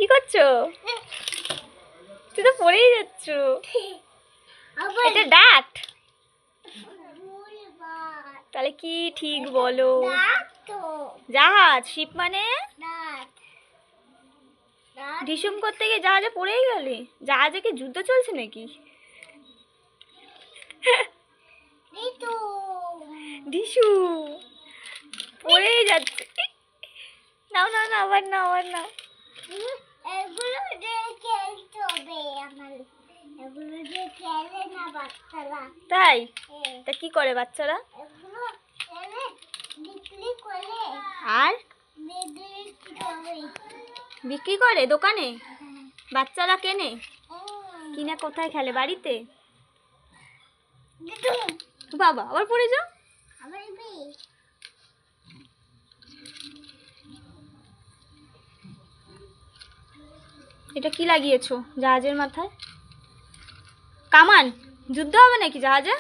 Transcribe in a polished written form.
কি করছো? তুই তো পড়েই যাচ্ছ। এটা ডাট? তাহলে কি ঠিক বলো? জাহাজ। শিপ মানে? ঢিসুম করতে গিয়ে জাহাজে পড়েই গেলে? জাহাজে কি যুদ্ধ চলছে নাকি? ঢিসু পড়েই যাচ্ছে। নাও নাও না, আবার না, আবার না। এগুলো দিয়ে খেলতে হবে আমার। এগুলো দিয়ে খেলে না বাচ্চারা। তাই? তা কি করে বাচ্চারা? এগুলো খেলে বিক্রি করে। আর বিক্রি করে। বিক্রি করে দোকানে? বাচ্চারা কেনে? কিনা কোথায় খেলে? বাড়িতে? বাবা আবার পড়ে যাও। এটা কি লাগিয়েছো জাহাজের মাথায়? কামান? যুদ্ধ হবে নাকি জাহাজে?